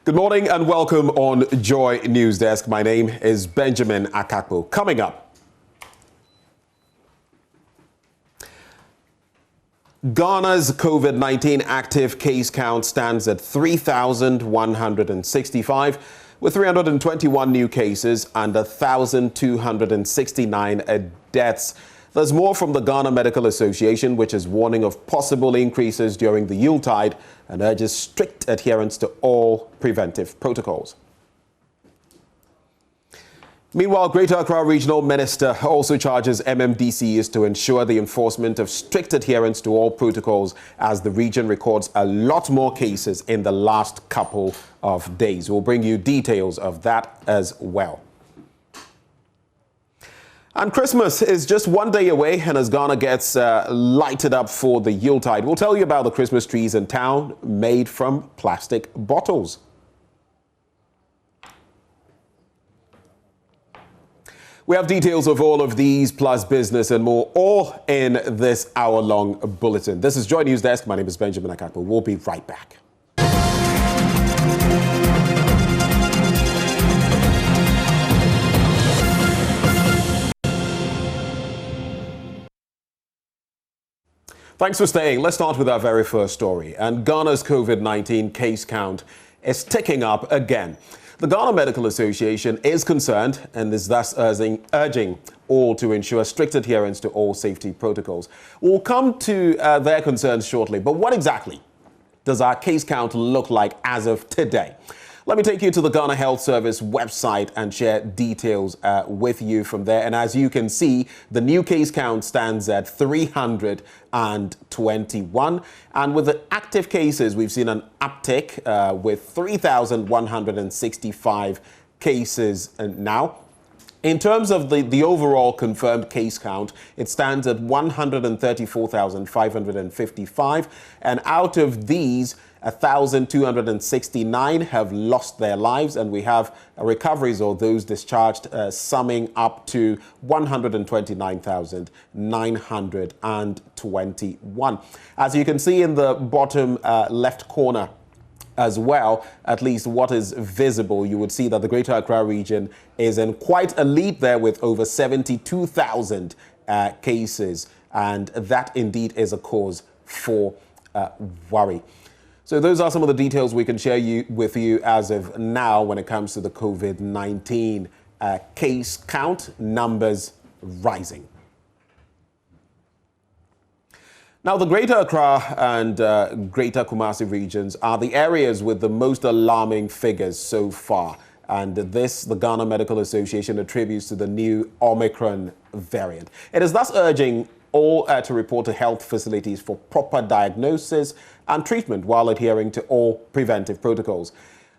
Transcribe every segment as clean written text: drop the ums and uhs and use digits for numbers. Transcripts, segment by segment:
Good morning and welcome on Joy News Desk. My name is Benjamin Akakpo. Coming up, Ghana's COVID-19 active case count stands at 3,165, with 321 new cases and 1,269 deaths. There's more from the Ghana Medical Association, which is warning of possible increases during the Yuletide and urges strict adherence to all preventive protocols. Meanwhile, Greater Accra Regional Minister also charges MMDCs to ensure the enforcement of strict adherence to all protocols as the region records a lot more cases in the last couple of days. We'll bring you details of that as well. And Christmas is just one day away, and as Ghana gets lighted up for the Yuletide, we'll tell you about the Christmas trees in town made from plastic bottles. We have details of all of these, plus business and more, all in this hour-long bulletin. This is Joy News Desk. My name is Benjamin Akakpo. We'll be right back. Thanks for staying. Let's start with our very first story. And Ghana's COVID-19 case count is ticking up again. The Ghana Medical Association is concerned and is thus urging all to ensure strict adherence to all safety protocols. We'll come to their concerns shortly, but what exactly does our case count look like as of today? Let me take you to the Ghana Health Service website and share details with you from there. And as you can see, the new case count stands at 321. And with the active cases, we've seen an uptick with 3,165 cases now. In terms of the overall confirmed case count, it stands at 134,555. And out of these, 1,269 have lost their lives, and we have recoveries or those discharged summing up to 129,921. As you can see in the bottom left corner as well, at least what is visible, you would see that the Greater Accra region is in quite a lead there with over 72,000 cases, and that indeed is a cause for worry. So those are some of the details we can share with you as of now when it comes to the COVID-19 case count numbers rising. Now, the Greater Accra and Greater Kumasi regions are the areas with the most alarming figures so far. And this, the Ghana Medical Association attributes to the new Omicron variant. It is thus urging all to report to health facilities for proper diagnosis and treatment while adhering to all preventive protocols.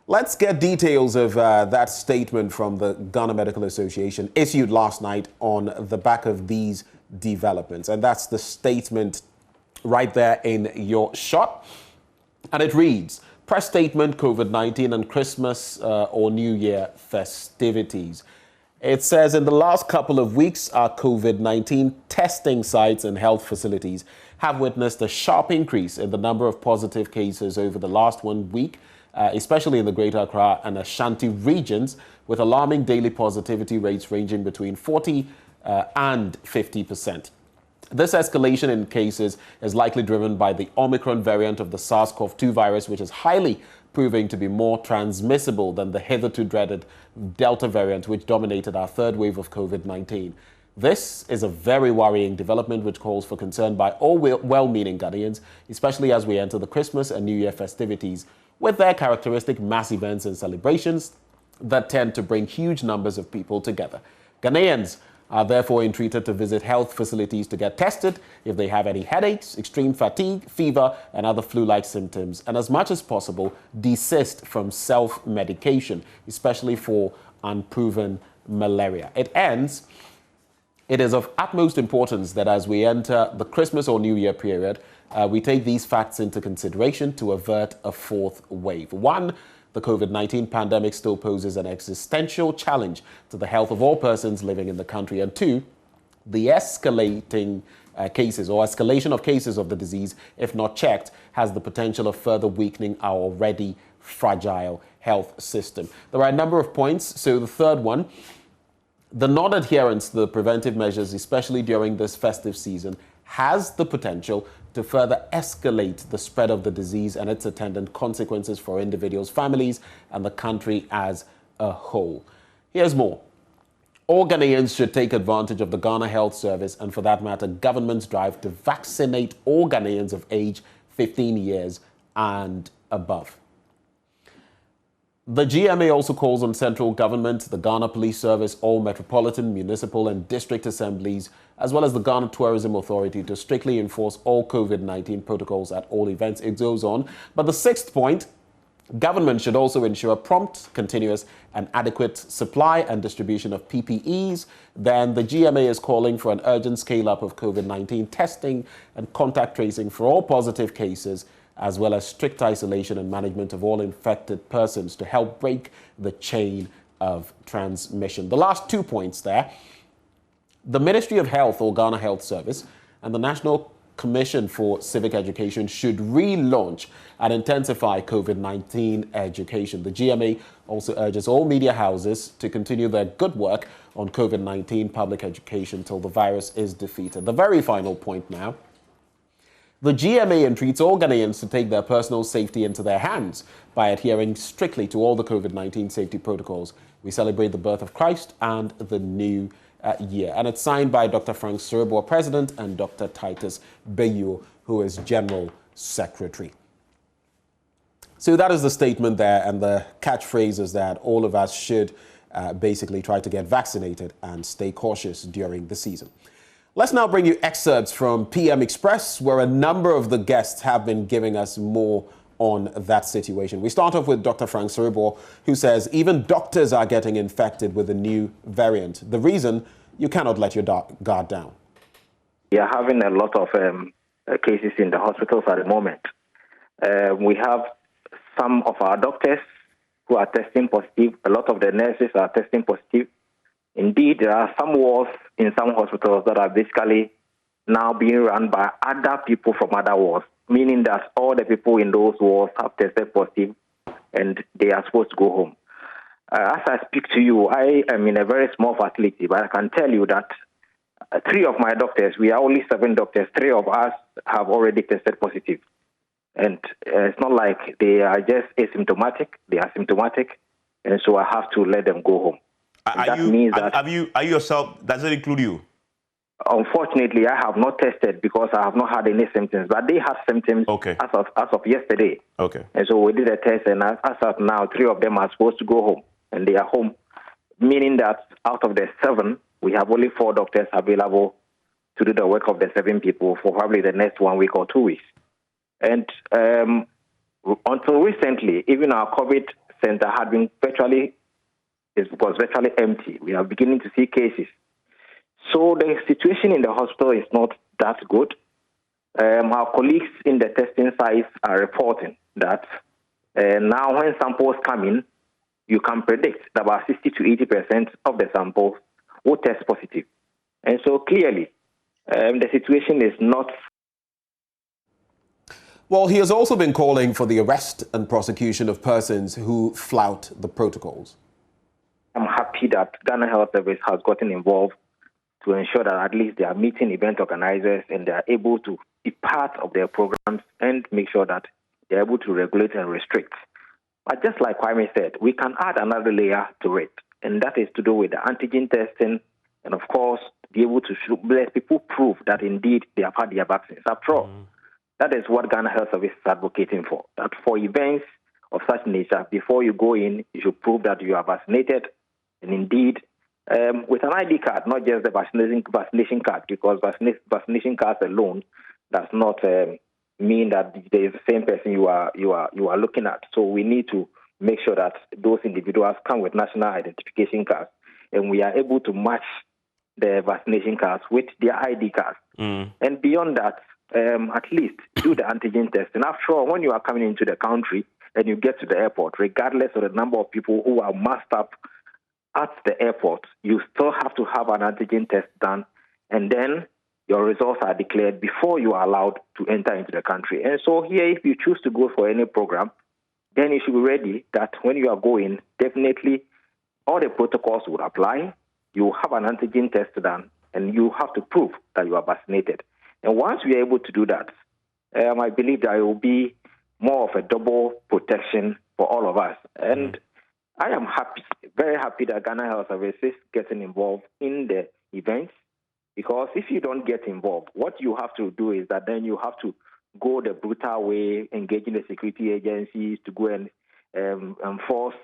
Let's get details of that statement from the Ghana Medical Association issued last night on the back of these developments. And that's the statement right there in your shot. And it reads, press statement, COVID-19 and Christmas or New Year festivities. It says, in the last couple of weeks, our COVID-19 testing sites and health facilities have witnessed a sharp increase in the number of positive cases over the last 1 week, especially in the Greater Accra and Ashanti regions, with alarming daily positivity rates ranging between 40 and 50%. This escalation in cases is likely driven by the Omicron variant of the SARS-CoV-2 virus, which is highly proving to be more transmissible than the hitherto dreaded Delta variant, which dominated our third wave of COVID-19. This is a very worrying development which calls for concern by all well-meaning Ghanaians, especially as we enter the Christmas and New Year festivities, with their characteristic mass events and celebrations that tend to bring huge numbers of people together. Ghanaians are therefore entreated to visit health facilities to get tested if they have any headaches, extreme fatigue, fever, and other flu-like symptoms, and as much as possible, desist from self-medication, especially for unproven malaria. It ends, it is of utmost importance that as we enter the Christmas or New Year period, we take these facts into consideration to avert a fourth wave. One, the COVID-19 pandemic still poses an existential challenge to the health of all persons living in the country. And two, the escalating cases or escalation of cases of the disease, if not checked, has the potential of further weakening our already fragile health system. There are a number of points. So the third one, the non-adherence to the preventive measures, especially during this festive season, has the potential to further escalate the spread of the disease and its attendant consequences for individuals, families, and the country as a whole. Here's more. All Ghanaians should take advantage of the Ghana Health Service and, for that matter, government's drive to vaccinate all Ghanaians of age 15 years and above. The GMA also calls on central government, the Ghana Police Service, all metropolitan, municipal and district assemblies, as well as the Ghana Tourism Authority to strictly enforce all COVID-19 protocols at all events. It goes on. But the sixth point, government should also ensure prompt, continuous and adequate supply and distribution of PPEs. Then the GMA is calling for an urgent scale-up of COVID-19 testing and contact tracing for all positive cases, as well as strict isolation and management of all infected persons to help break the chain of transmission. The last 2 points there. The Ministry of Health, or Ghana Health Service, and the National Commission for Civic Education should relaunch and intensify COVID-19 education. The GMA also urges all media houses to continue their good work on COVID-19 public education till the virus is defeated. The very final point now. The GMA entreats all Ghanaians to take their personal safety into their hands by adhering strictly to all the COVID-19 safety protocols. We celebrate the birth of Christ and the new year. And it's signed by Dr. Frank Serebour, President, and Dr. Titus Bayuo, who is General Secretary. So that is the statement there, and the catchphrase is that all of us should basically try to get vaccinated and stay cautious during the season. Let's now bring you excerpts from PM Express, where a number of the guests have been giving us more on that situation. We start off with Dr. Frank Serebour, who says even doctors are getting infected with the new variant. The reason, you cannot let your guard down. We are having a lot of cases in the hospitals at the moment. We have some of our doctors who are testing positive. A lot of the nurses are testing positive. Indeed, there are some wards in some hospitals that are basically now being run by other people from other wards, meaning that all the people in those wards have tested positive and they are supposed to go home. As I speak to you, I am in a very small facility, but I can tell you that 3 of my doctors, we are only 7 doctors, 3 of us have already tested positive. And it's not like they are just asymptomatic, they are symptomatic, and so I have to let them go home. Are you yourself, does it include you? Unfortunately, I have not tested because I have not had any symptoms, but they have symptoms as of yesterday. Okay. And so we did a test, and as of now, 3 of them are supposed to go home, and they are home, meaning that out of the 7, we have only 4 doctors available to do the work of the 7 people for probably the next 1 week or 2 weeks. And until recently, even our COVID center had been was virtually empty. We are beginning to see cases. So the situation in the hospital is not that good. Our colleagues in the testing sites are reporting that now when samples come in, you can predict that about 60 to 80% of the samples will test positive. And so clearly, the situation is not. Well, he has also been calling for the arrest and prosecution of persons who flout the protocols. I'm happy that Ghana Health Service has gotten involved to ensure that at least they are meeting event organizers and they are able to be part of their programs and make sure that they're able to regulate and restrict. But just like Kwame said, we can add another layer to it, and that is to do with the antigen testing and, of course, be able to let people prove that indeed they have had their vaccines. After all, that is what Ghana Health Service is advocating for, that for events of such nature, before you go in, you should prove that you are vaccinated. And indeed, with an ID card, not just the vaccination card, because vaccination cards alone does not mean that there is the same person you are looking at. So we need to make sure that those individuals come with national identification cards, and we are able to match the vaccination cards with their ID cards. And beyond that, at least do the antigen test. And after all, when you are coming into the country and you get to the airport, regardless of the number of people who are masked up at the airport, you still have to have an antigen test done, and then your results are declared before you are allowed to enter into the country. And so here, if you choose to go for any program, then you should be ready that when you are going, definitely all the protocols would apply. You have an antigen test done, and you have to prove that you are vaccinated. And once we are able to do that, I believe that it will be more of a double protection for all of us. And I am happy, very happy that Ghana Health Service is getting involved in the events, because if you don't get involved, what you have to do is that then you have to go the brutal way, engaging the security agencies to go and enforce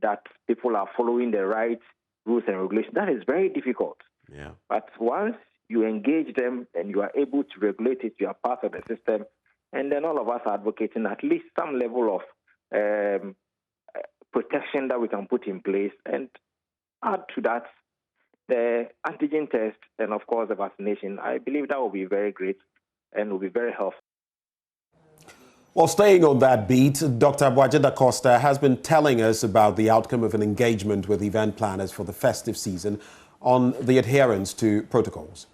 that people are following the right rules and regulations. That is very difficult. Yeah. But once you engage them and you are able to regulate it, you are part of the system, and then all of us are advocating at least some level of protection that we can put in place, and add to that the antigen test and, of course, the vaccination. I believe that will be very great and will be very helpful. Well, staying on that beat, Dr. Aboagye Da Costa has been telling us about the outcome of an engagement with event planners for the festive season on the adherence to protocols.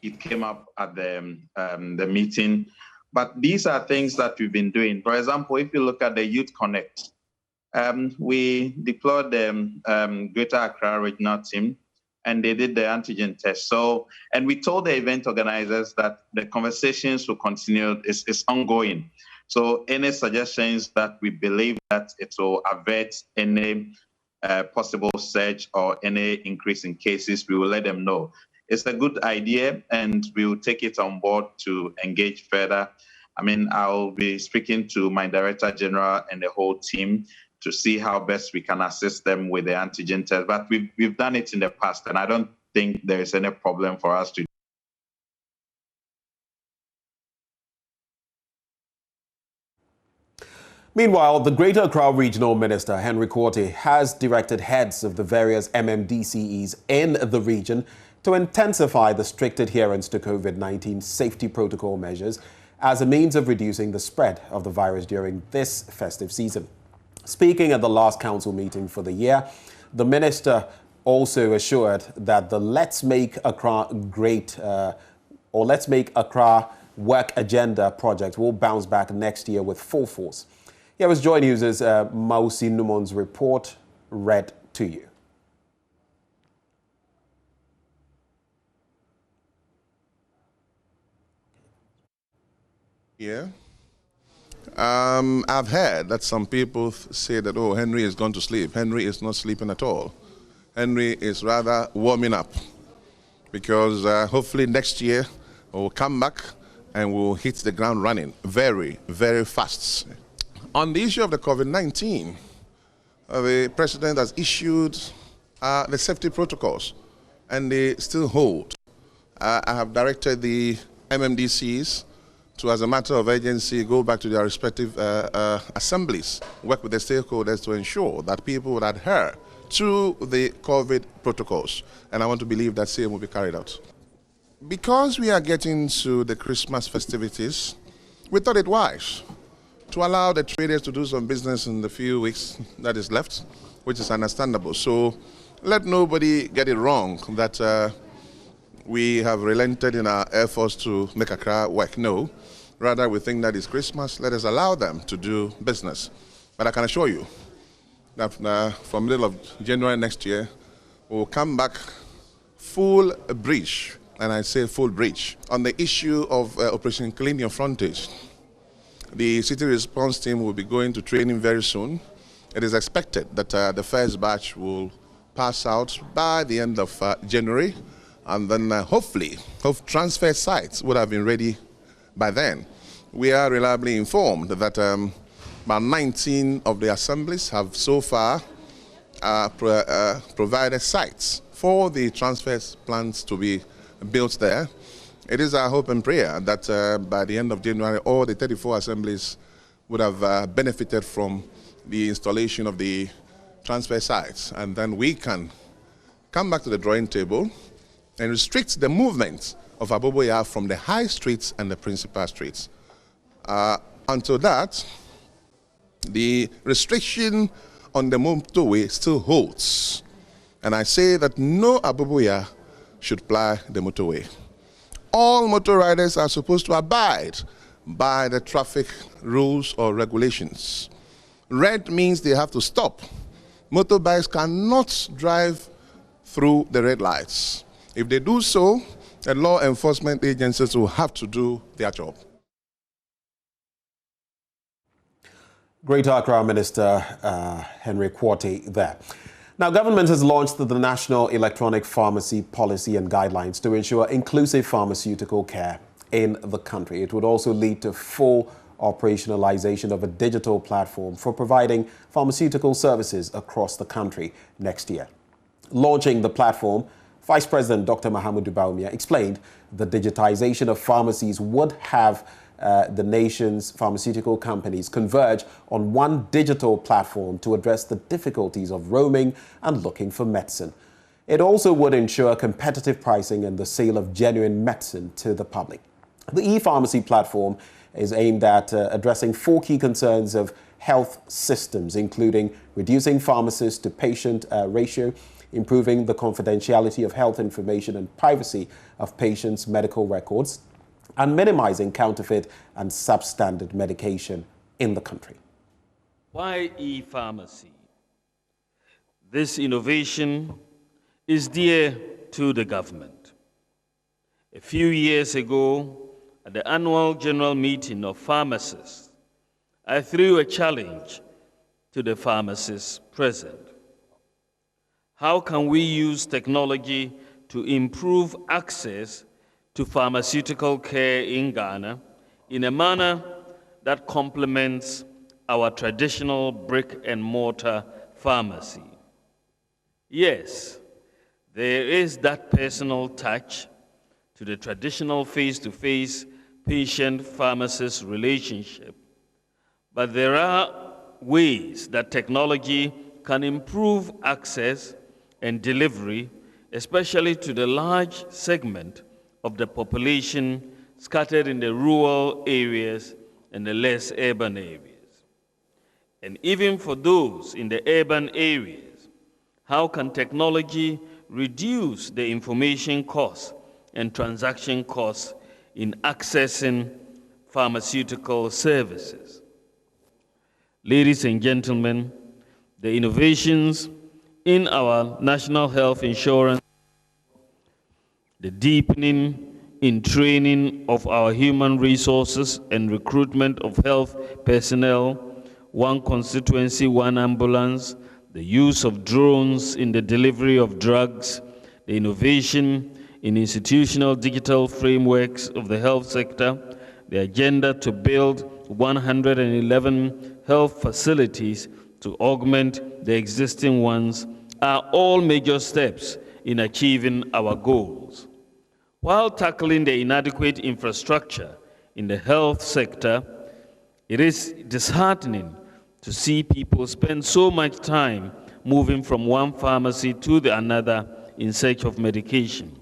It came up at the meeting, but these are things that we've been doing. For example, if you look at the Youth Connect, we deployed the Greater Accra Regional Team, and they did the antigen test. So, and we told the event organizers that the conversations will continue, is ongoing. So any suggestions that we believe that it will avert any possible surge or any increase in cases, we will let them know. It's a good idea, and we will take it on board to engage further. I mean, I'll be speaking to my Director General and the whole team to see how best we can assist them with the antigen test. But we've done it in the past, and I don't think there is any problem for us to. Meanwhile, the Greater Accra Regional Minister, Henry Quartey, has directed heads of the various MMDCEs in the region to intensify the strict adherence to COVID-19 safety protocol measures as a means of reducing the spread of the virus during this festive season. Speaking at the last council meeting for the year, the minister also assured that the Let's Make Accra Great or Let's Make Accra Work Agenda project will bounce back next year with full force. Here was Joy News' Mausi Numon's report read to you. Yeah. I've heard that some people say that, oh, Henry has gone to sleep. Henry is not sleeping at all. Henry is rather warming up, because hopefully next year we'll come back and we'll hit the ground running very, very fast. On the issue of the COVID-19, the president has issued the safety protocols, and they still hold. I have directed the MMDCs to, as a matter of urgency, go back to their respective assemblies, work with the stakeholders to ensure that people would adhere to the COVID protocols. And I want to believe that same will be carried out. Because we are getting to the Christmas festivities, we thought it wise to allow the traders to do some business in the few weeks that is left, which is understandable. So let nobody get it wrong that we have relented in our efforts to make Accra work. No, rather we think that it's Christmas. Let us allow them to do business. But I can assure you that from middle of January next year, we'll come back full breach, and I say full breach, on the issue of Operation Clean Your Frontage. The city response team will be going to training very soon. It is expected that the first batch will pass out by the end of January. And then hopefully, transfer sites would have been ready by then. We are reliably informed that about 19 of the assemblies have so far provided sites for the transfer plants to be built there. It is our hope and prayer that by the end of January, all the 34 assemblies would have benefited from the installation of the transfer sites. And then we can come back to the drawing table and restrict the movement of Aboboya from the high streets and the principal streets. Until that, the restriction on the motorway still holds. And I say that no Aboboya should ply the motorway. All motor riders are supposed to abide by the traffic rules or regulations. Red means they have to stop. Motorbikes cannot drive through the red lights. If they do so, the law enforcement agencies will have to do their job. Greater Accra Minister Henry Quartey there. Now, government has launched the National Electronic Pharmacy Policy and Guidelines to ensure inclusive pharmaceutical care in the country. It would also lead to full operationalization of a digital platform for providing pharmaceutical services across the country next year. Launching the platform, Vice President Dr. Mahamudu Bawumia explained the digitization of pharmacies would have the nation's pharmaceutical companies converge on one digital platform to address the difficulties of roaming and looking for medicine. It also would ensure competitive pricing and the sale of genuine medicine to the public. The e-pharmacy platform is aimed at addressing 4 key concerns of health systems, including reducing pharmacist to patient ratio, improving the confidentiality of health information and privacy of patients' medical records, and minimizing counterfeit and substandard medication in the country. Why e-pharmacy? This innovation is dear to the government. A few years ago, at the annual general meeting of pharmacists, I threw a challenge to the pharmacists present. How can we use technology to improve access to pharmaceutical care in Ghana in a manner that complements our traditional brick-and-mortar pharmacy? Yes, there is that personal touch to the traditional face-to-face patient-pharmacist relationship, but there are ways that technology can improve access and delivery, especially to the large segment of the population scattered in the rural areas and the less urban areas. And even for those in the urban areas, how can technology reduce the information costs and transaction costs in accessing pharmaceutical services? Ladies and gentlemen, the innovations in our national health insurance, the deepening in training of our human resources and recruitment of health personnel, one constituency, one ambulance, the use of drones in the delivery of drugs, the innovation in institutional digital frameworks of the health sector, the agenda to build 111 health facilities to augment the existing ones are all major steps in achieving our goals. While tackling the inadequate infrastructure in the health sector, it is disheartening to see people spend so much time moving from one pharmacy to the another in search of medication.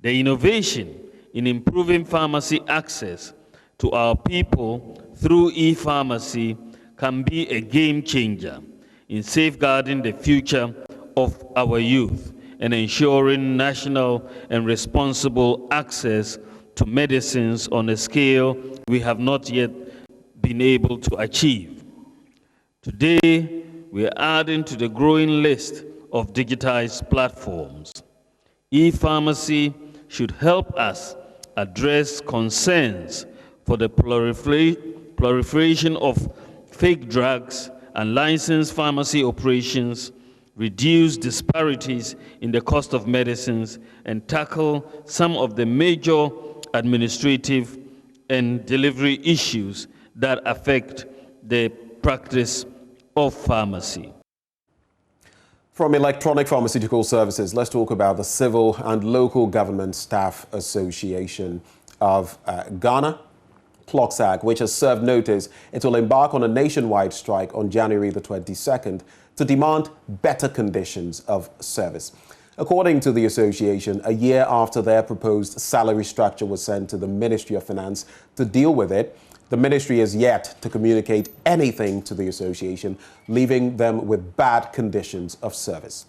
The innovation in improving pharmacy access to our people through e-pharmacy can be a game changer in safeguarding the future of our youth and ensuring national and responsible access to medicines on a scale we have not yet been able to achieve. Today, we are adding to the growing list of digitized platforms. E-pharmacy should help us address concerns for the proliferation of fake drugs and licensed pharmacy operations, reduce disparities in the cost of medicines, and tackle some of the major administrative and delivery issues that affect the practice of pharmacy. From Electronic Pharmaceutical Services, let's talk about the Civil and Local Government Staff Association of Ghana, CLOGSAG, which has served notice it will embark on a nationwide strike on January the 22nd to demand better conditions of service. According to the association, a year after their proposed salary structure was sent to the Ministry of Finance to deal with it, the ministry has yet to communicate anything to the association, leaving them with bad conditions of service.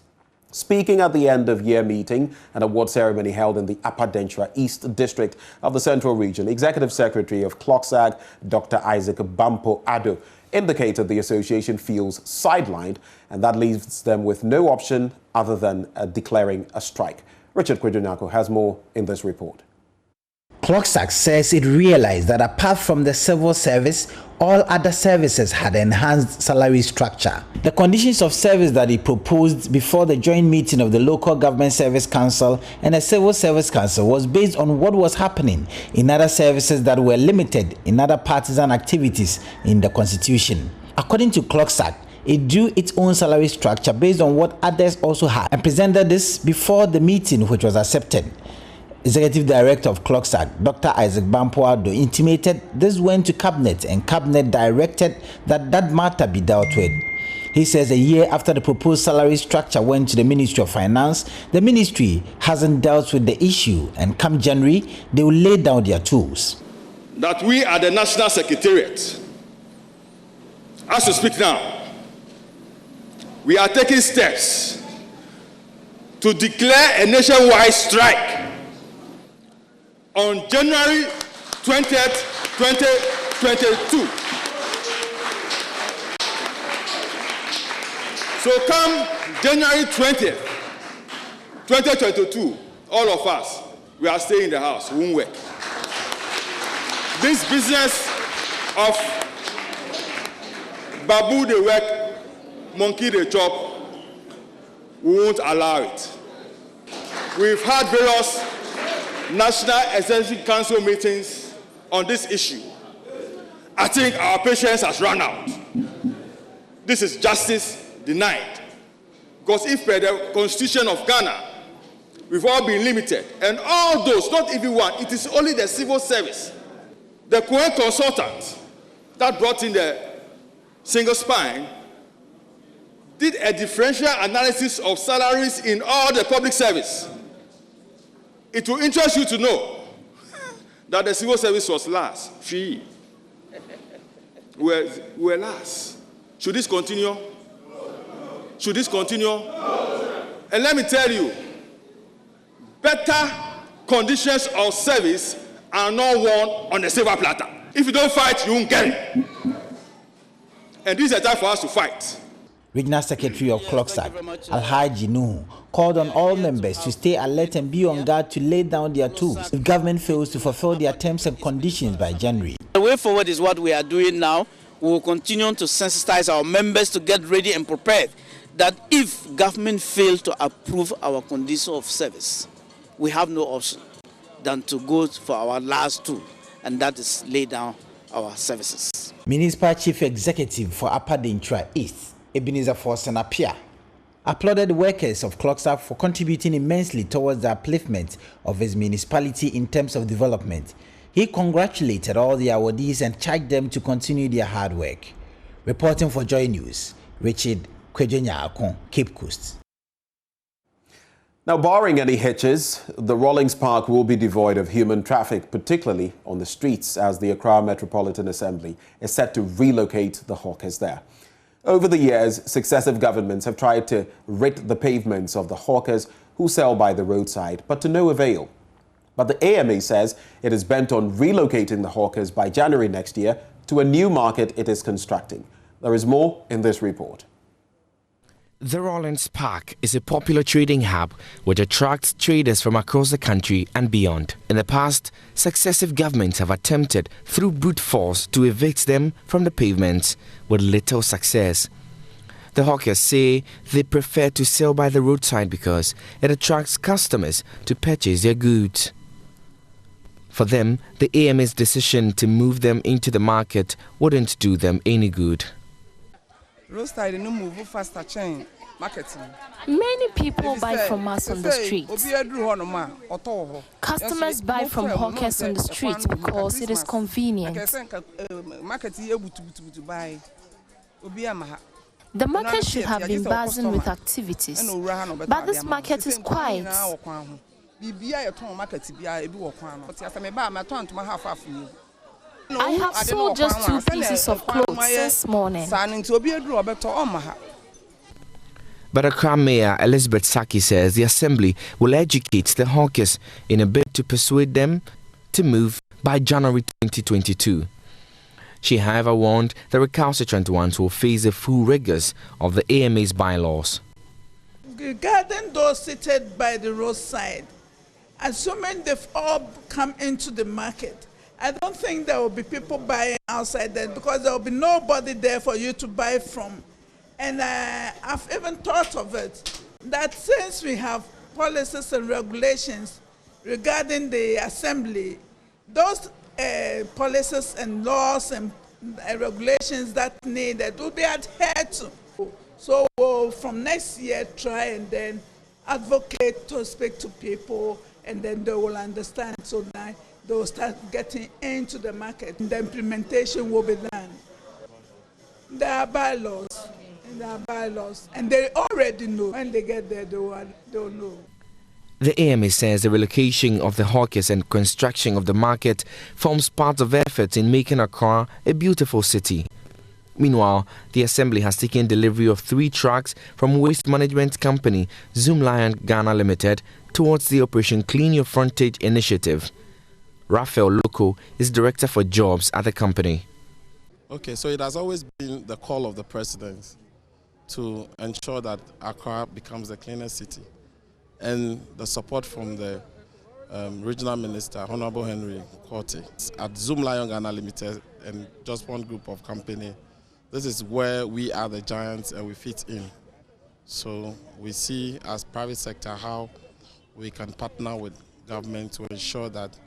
Speaking at the end of year meeting, an award ceremony held in the Upper Denkyira East District of the Central Region, Executive Secretary of CLOGSAG, Dr. Isaac Bampo Addo, indicated the association feels sidelined, and that leaves them with no option other than declaring a strike. Richard Kwejonyako has more in this report. CLOGSAG says it realized that apart from the civil service, all other services had enhanced salary structure. The conditions of service that it proposed before the joint meeting of the Local Government Service Council and the Civil Service Council was based on what was happening in other services that were limited in other partisan activities in the Constitution. According to CLOGSAG, it drew its own salary structure based on what others also had and presented this before the meeting, which was accepted. Executive Director of CLOGSAG, Dr. Isaac Bampo Addo, intimated this went to Cabinet and Cabinet directed that matter be dealt with. He says a year after the proposed salary structure went to the Ministry of Finance, the ministry hasn't dealt with the issue, and come January, they will lay down their tools. That we at the National Secretariat, as we speak now, we are taking steps to declare a nationwide strike on January 20th, 2022. So come January 20th, 2022, all of us, we are staying in the house, we won't work. This business of babu they work, monkey they chop, we won't allow it. We've had various National Executive Council meetings on this issue. I think our patience has run out. This is justice denied. Because if per the Constitution of Ghana, we've all been limited, and all those, not even one, it is only the civil service. The Cohen consultant that brought in the single spine did a differential analysis of salaries in all the public service. It will interest you to know that the civil service was last. We were last. Should this continue? Should this continue? And let me tell you, better conditions of service are not won on a silver platter. If you don't fight, you won't get it. And this is a time for us to fight. Regional Secretary of CLOGSAG, Alhaji Nuhu, called on all members to stay alert and be on guard to lay down their tools if government fails to fulfill their terms and conditions by January. The way forward is what we are doing now. We will continue to sensitize our members to get ready and prepared that if government fails to approve our condition of service, we have no option than to go for our last tool, and that is lay down our services. Municipal Chief Executive for Upper Denkyira East, Ebenezer Forsenapia, applauded the workers of CLOGSAG for contributing immensely towards the upliftment of his municipality in terms of development. He congratulated all the awardees and charged them to continue their hard work. Reporting for Joy News, Richard Kwejonyako, Cape Coast. Now, barring any hitches, the Rawlings Park will be devoid of human traffic, particularly on the streets, as the Accra Metropolitan Assembly is set to relocate the hawkers there. Over the years, successive governments have tried to rid the pavements of the hawkers who sell by the roadside, but to no avail. But the AMA says it is bent on relocating the hawkers by January next year to a new market it is constructing. There is more in this report. The Rawlings Park is a popular trading hub which attracts traders from across the country and beyond. In the past, successive governments have attempted through brute force to evict them from the pavements with little success. The hawkers say they prefer to sell by the roadside because it attracts customers to purchase their goods. For them, the AMA's decision to move them into the market wouldn't do them any good. Many people buy from us on the streets. Customers buy from hawkers on the streets because it is convenient. The market should have been buzzing with activities, but this market is quiet. I have sold just 2 pieces of clothes this morning. But Accra Mayor Elizabeth Saki says the Assembly will educate the hawkers in a bid to persuade them to move by January 2022. She, however, warned the recalcitrant ones will face the full rigors of the AMA's bylaws. Regarding those seated by the roadside, assuming they've all come into the market, I don't think there will be people buying outside there because there will be nobody there for you to buy from. And I've even thought of it, that since we have policies and regulations regarding the Assembly, those policies and laws and regulations that needed will be adhered to. So we'll, from next year, try and then advocate to speak to people, and then they will understand, so that they will start getting into the market. The implementation will be done. There are bylaws. And they already know. When they get there, they'll know. The AMA says the relocation of the hawkers and construction of the market forms part of efforts in making Accra a beautiful city. Meanwhile, the Assembly has taken delivery of 3 trucks from waste management company Zoomlion Ghana Limited towards the Operation Clean Your Frontage initiative. Raphael Loko is Director for Jobs at the company. Okay, so it has always been the call of the President to ensure that Accra becomes a cleaner city. And the support from the Regional Minister, Honorable Henry Quartey, at Zoomlion Ghana Limited and just one group of company. This is where we are the giants and we fit in. So we see as private sector how we can partner with government to ensure that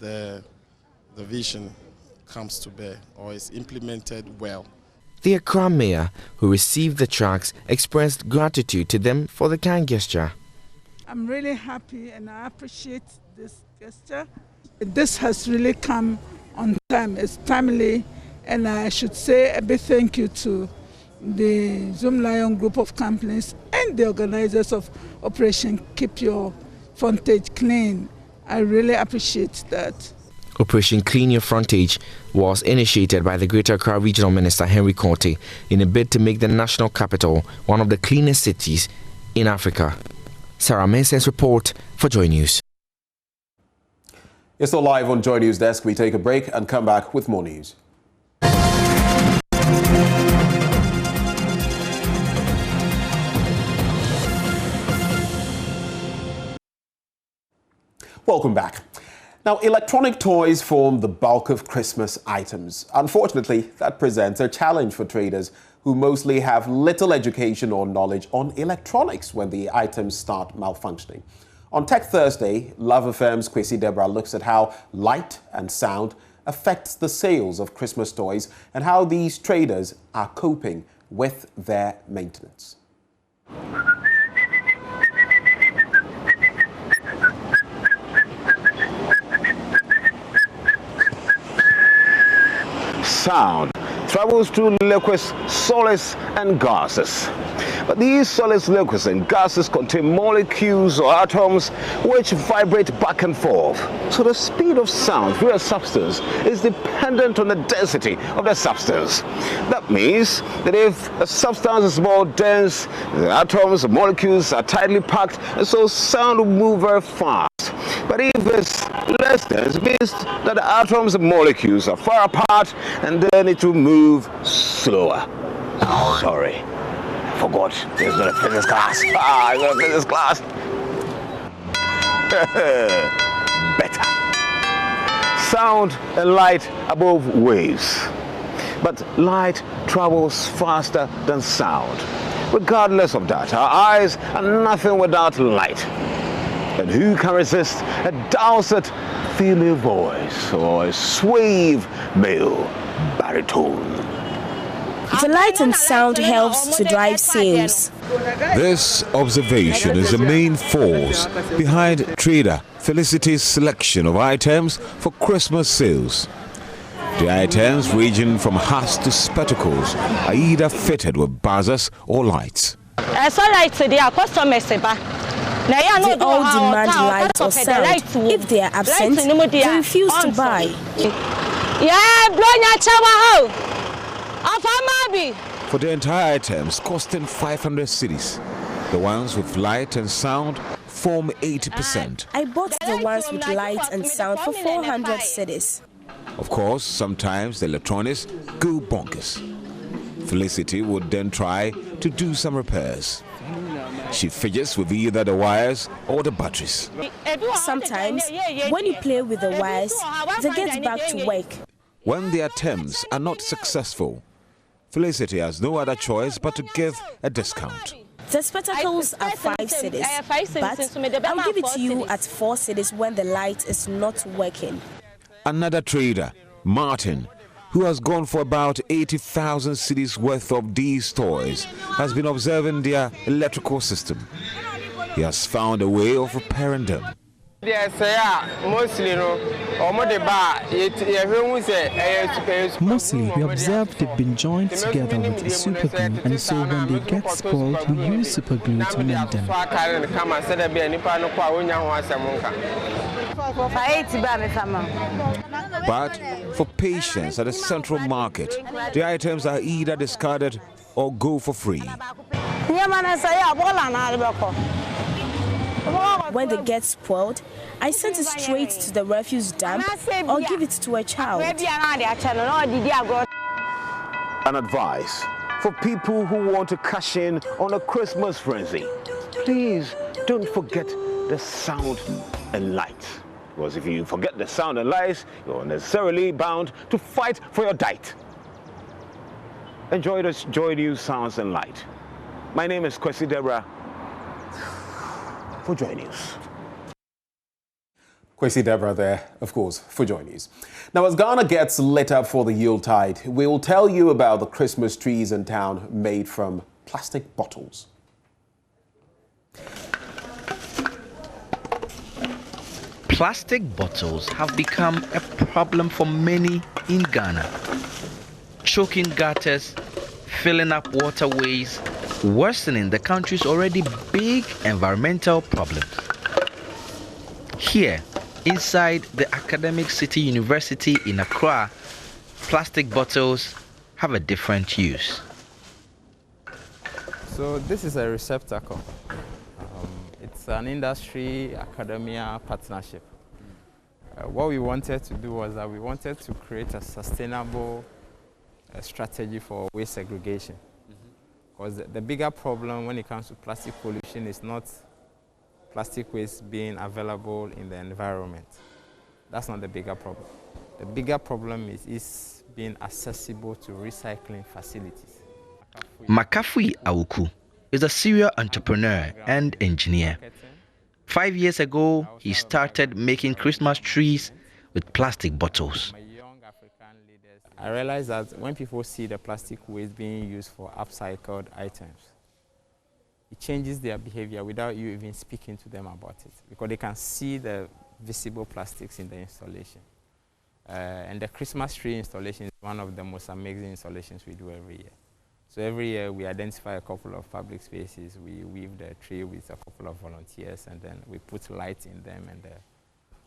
the vision comes to bear or is implemented well. The Accra Mayor, who received the trucks, expressed gratitude to them for the kind gesture. I'm really happy and I appreciate this gesture. This has really come on time. It's timely, and I should say a big thank you to the Zoomlion group of companies and the organizers of Operation Keep Your Frontage Clean. I really appreciate that. Operation Clean Your Frontage was initiated by the Greater Accra Regional Minister Henry Quartey in a bid to make the national capital one of the cleanest cities in Africa. Sarah Menson's report for Joy News. You're still live on Joy News Desk. We take a break and come back with more news. Welcome back. Now, electronic toys form the bulk of Christmas items. Unfortunately, that presents a challenge for traders who mostly have little education or knowledge on electronics when the items start malfunctioning. On Tech Thursday, Love FM's Kwesi Deborah looks at how light and sound affects the sales of Christmas toys and how these traders are coping with their maintenance. Sound travels through liquids, solids, and gases. But these solids, liquids, and gases contain molecules or atoms which vibrate back and forth. So the speed of sound through a substance is dependent on the density of the substance. That means that if a substance is more dense, the atoms, the molecules are tightly packed, and so sound will move very fast. But if it's less dense, it means that the atoms and molecules are far apart, and then it will move slower. Sorry, I forgot. There's not a physics class. It's not a physics class. Better. Sound and light are both waves, but light travels faster than sound. Regardless of that, our eyes are nothing without light. And who can resist a dulcet female voice or a suave male baritone? The light and sound helps to drive sales. This observation is the main force behind trader Felicity's selection of items for Christmas sales. The items ranging from hats to spectacles are either fitted with buzzers or lights. They all demand light or sound. If they are absent, they refuse to buy. For the entire items costing 500 cedis, The ones with light and sound form 80%. I bought the ones with light and sound for 400 cedis. Of course, sometimes the electronics go bonkers. Felicity would then try to do some repairs. She fidgets with either the wires or the batteries. Sometimes, when you play with the wires, they get back to work. When the attempts are not successful, Felicity has no other choice but to give a discount. The spectacles are 5 cedis, but I'll give it to you at 4 cedis when the light is not working. Another trader, Martin, who has gone for about 80,000 cedis worth of these toys, has been observing their electrical system. He has found a way of repairing them. Mostly, we observe they've been joined together with super glue, and so when they get spoiled, we use super glue to mend them. But for patients at the central market, the items are either discarded or go for free. When they get spoiled, I send it straight to the refuse dump or give it to a child. An advice for people who want to cash in on a Christmas frenzy. Please don't forget the sound and light. Because if you forget the sound and lights, you're necessarily bound to fight for your diet. Enjoy this Joy News Sounds and Light. My name is Kwesi Deborah for Joy News. Kwesi Deborah there, of course, for Joy News. Now, as Ghana gets lit up for the Yuletide, we will tell you about the Christmas trees in town made from plastic bottles. Plastic bottles have become a problem for many in Ghana. Choking gutters, filling up waterways, worsening the country's already big environmental problems. Here, inside the academic city university in Accra, plastic bottles have a different use. So this is a receptacle. It's an industry-academia partnership. What we wanted to do was that we wanted to create a sustainable strategy for waste segregation. Because the bigger problem when it comes to plastic pollution is not plastic waste being available in the environment. That's not the bigger problem. The bigger problem is being accessible to recycling facilities. Makafui Awuku is a serial entrepreneur and engineer. 5 years ago, he started making Christmas trees with plastic bottles. I realized that when people see the plastic waste being used for upcycled items, it changes their behavior without you even speaking to them about it, because they can see the visible plastics in the installation. And the Christmas tree installation is one of the most amazing installations we do every year. So every year we identify a couple of public spaces, we weave the tree with a couple of volunteers, and then we put lights in them, and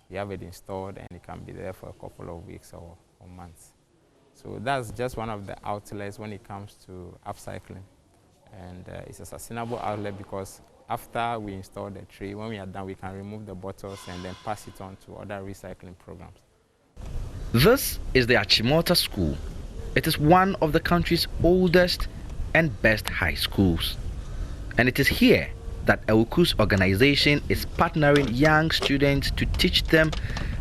we have it installed, and it can be there for a couple of weeks or months. So that's just one of the outlets when it comes to upcycling. And it's a sustainable outlet because after we install the tree, when we are done, we can remove the bottles and then pass it on to other recycling programs. This is the Achimota School. It is one of the country's oldest and best high schools. And it is here that Awuku's organization is partnering young students to teach them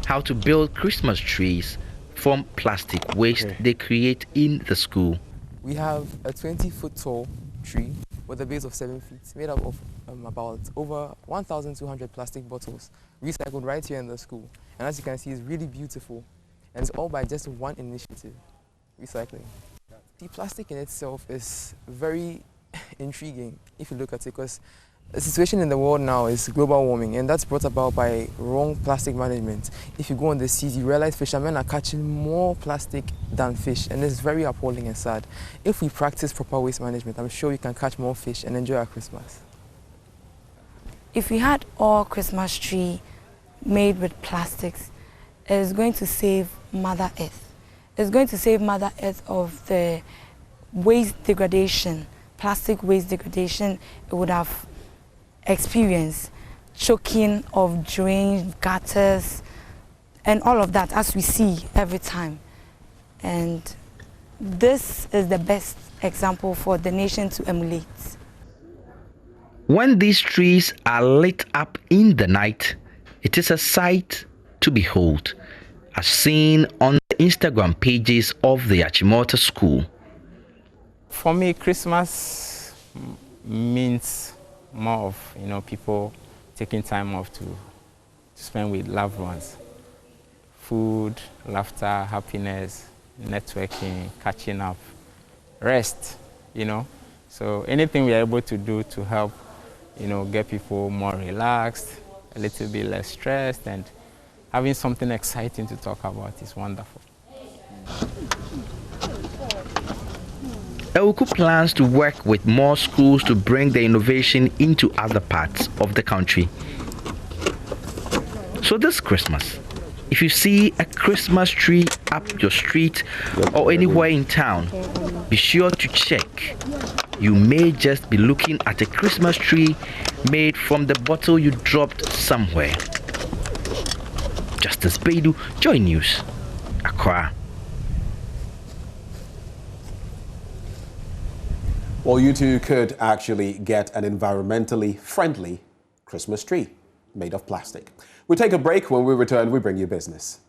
how to build Christmas trees from plastic waste they create in the school. We have a 20-foot tall tree with a base of 7 feet, made up of about over 1,200 plastic bottles, recycled right here in the school. And as you can see, it's really beautiful. And it's all by just one initiative, recycling. The plastic in itself is very intriguing if you look at it, because the situation in the world now is global warming, and that's brought about by wrong plastic management. If you go on the seas, you realize fishermen are catching more plastic than fish, and it's very appalling and sad. If we practice proper waste management, I'm sure we can catch more fish and enjoy our Christmas. If we had all Christmas tree made with plastics, it's going to save Mother Earth. It's going to save Mother Earth of the waste degradation, plastic waste degradation it would have experience choking of drains, gutters, and all of that, as we see every time. And this is the best example for the nation to emulate. When these trees are lit up in the night, it is a sight to behold, as seen on the Instagram pages of the Achimota School. For me, Christmas means more of, people taking time off to spend with loved ones. Food, laughter, happiness, networking, catching up, rest, So anything we are able to do to help, get people more relaxed, a little bit less stressed, and having something exciting to talk about is wonderful. Awuku plans to work with more schools to bring the innovation into other parts of the country. So this Christmas, if you see a Christmas tree up your street or anywhere in town, be sure to check. You may just be looking at a Christmas tree made from the bottle you dropped somewhere. Justice Baidu, Joy News, Accra. Well, you too could actually get an environmentally friendly Christmas tree made of plastic. We'll take a break. When we return, we bring you business.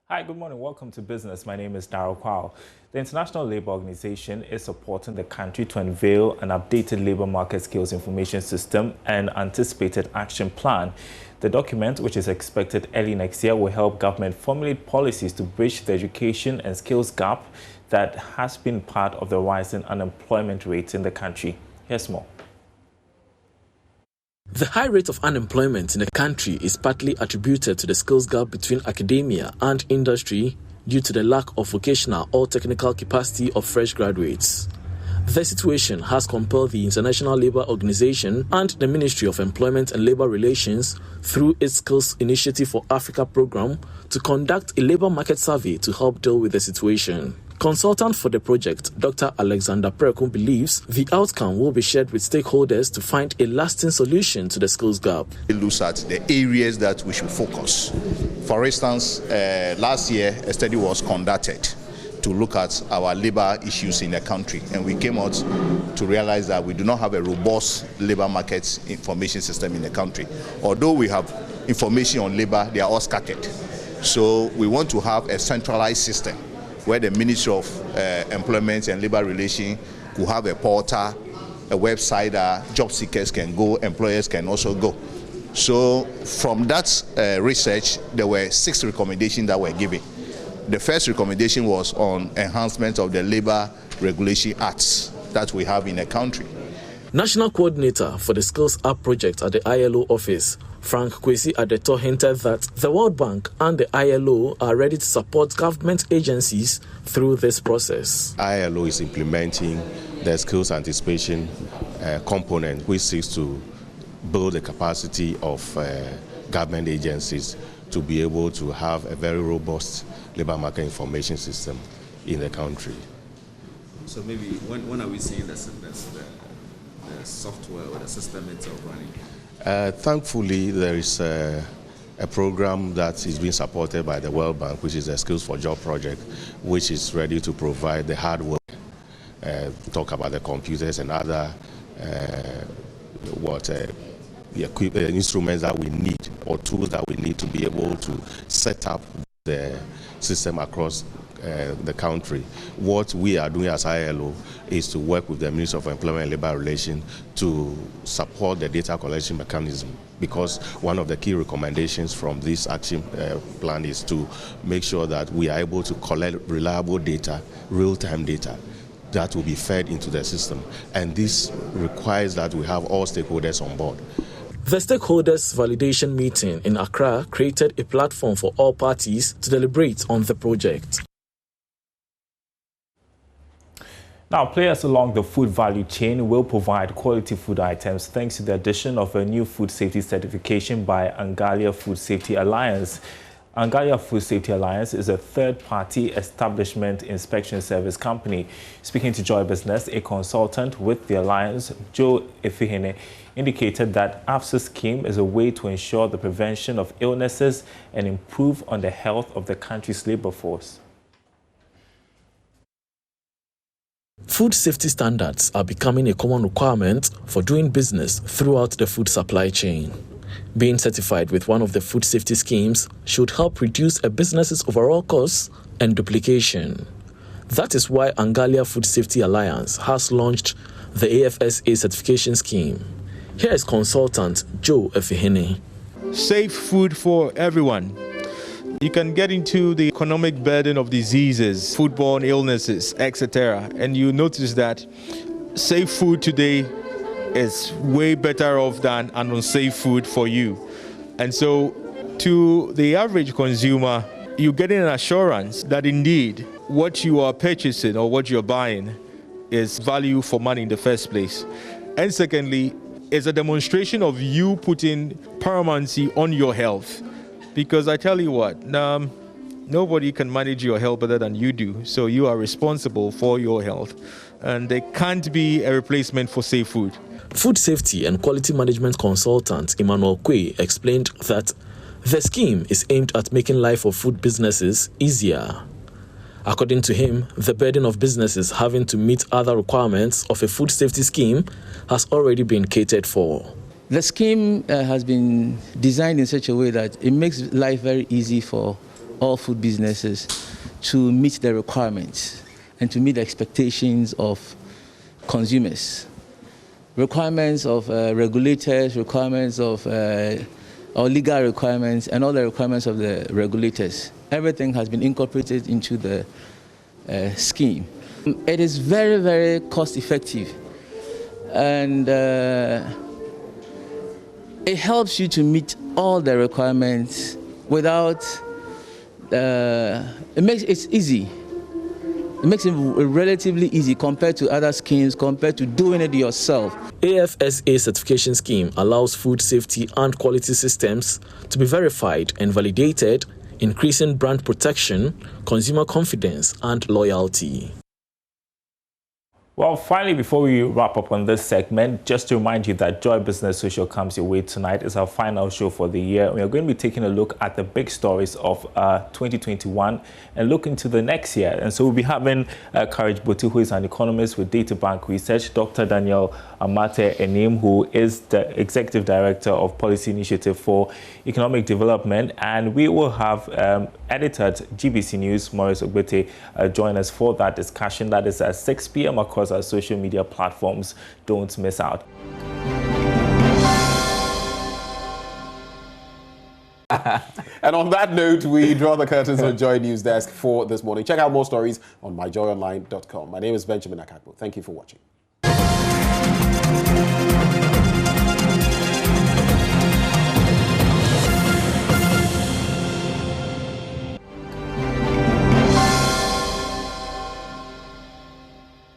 Hi, good morning. Welcome to Business. My name is Darryl Kwao. The International Labour Organization is supporting the country to unveil an updated labour market skills information system and anticipated action plan. The document, which is expected early next year, will help government formulate policies to bridge the education and skills gap that has been part of the rising unemployment rate in the country. Here's more. The high rate of unemployment in the country is partly attributed to the skills gap between academia and industry due to the lack of vocational or technical capacity of fresh graduates. The situation has compelled the International Labour Organization and the Ministry of Employment and Labour Relations through its Skills Initiative for Africa program to conduct a labour market survey to help deal with the situation. Consultant for the project, Dr. Alexander Prekum, believes the outcome will be shared with stakeholders to find a lasting solution to the skills gap. It looks at the areas that we should focus. For instance, last year a study was conducted to look at our labor issues in the country, and we came out to realize that we do not have a robust labor market information system in the country. Although we have information on labor, they are all scattered. So we want to have a centralized system where the Ministry of Employment and Labour Relations could have a portal, a website that job seekers can go, employers can also go. So from that research, there were 6 recommendations that were given. The first recommendation was on enhancement of the Labour Regulation Acts that we have in the country. National Coordinator for the Skills App project at the ILO office, Frank Kwesi Adeto, hinted that the World Bank and the ILO are ready to support government agencies through this process. ILO is implementing the skills anticipation component, which seeks to build the capacity of government agencies to be able to have a very robust labor market information system in the country. So maybe when are we seeing the software or the system itself running? Thankfully, there is a program that is being supported by the World Bank, which is the Skills for Job project, which is ready to provide the hardware, talk about the computers and other instruments that we need or tools that we need to be able to set up the system across the country. What we are doing as ILO is to work with the Ministry of Employment and Labour Relations to support the data collection mechanism, because one of the key recommendations from this action plan is to make sure that we are able to collect reliable data, real-time data, that will be fed into the system. And this requires that we have all stakeholders on board. The stakeholders' validation meeting in Accra created a platform for all parties to deliberate on the project. Now, players along the food value chain will provide quality food items thanks to the addition of a new food safety certification by Angalia Food Safety Alliance. Angalia Food Safety Alliance is a third-party establishment inspection service company. Speaking to Joy Business, a consultant with the alliance, Joe Efihene, indicated that AFSA scheme is a way to ensure the prevention of illnesses and improve on the health of the country's labor force. Food safety standards are becoming a common requirement for doing business throughout the food supply chain. Being certified with one of the food safety schemes should help reduce a business's overall costs and duplication. That is why Angalia Food Safety Alliance has launched the AFSA certification scheme. Here is consultant Joe Efihene. Safe food for everyone. You can get into the economic burden of diseases, foodborne illnesses, etc. And you notice that safe food today is way better off than an unsafe food for you. And so to the average consumer, you're getting an assurance that indeed what you are purchasing or what you're buying is value for money in the first place. And secondly, it's a demonstration of you putting paramountcy on your health. Because I tell you what, nobody can manage your health better than you do. So you are responsible for your health. And there can't be a replacement for safe food. Food safety and quality management consultant Emmanuel Kwe explained that the scheme is aimed at making life of food businesses easier. According to him, the burden of businesses having to meet other requirements of a food safety scheme has already been catered for. The scheme has been designed in such a way that it makes life very easy for all food businesses to meet the requirements and to meet the expectations of consumers. Requirements of regulators, requirements of or legal requirements, and all the requirements of the regulators. Everything has been incorporated into the scheme. It is very, very cost effective, and it helps you to meet all the requirements without, it's easy. It makes it relatively easy compared to other schemes, compared to doing it yourself. AFSA certification scheme allows food safety and quality systems to be verified and validated, increasing brand protection, consumer confidence, and loyalty. Well, finally, before we wrap up on this segment, just to remind you that Joy Business Social comes your way tonight. It's our final show for the year. We are going to be taking a look at the big stories of 2021 and look into the next year. And so we'll be having Courage Botu, who is an economist with Data Bank Research, Dr. Daniel Amate Enim, who is the Executive Director of Policy Initiative for Economic Development. And we will have editor at GBC News, Maurice Ogbete, join us for that discussion. That is at 6 p.m. across our social media platforms. Don't miss out. And on that note, we draw the curtains on Joy News Desk for this morning. Check out more stories on myjoyonline.com. My name is Benjamin Akakpo. Thank you for watching.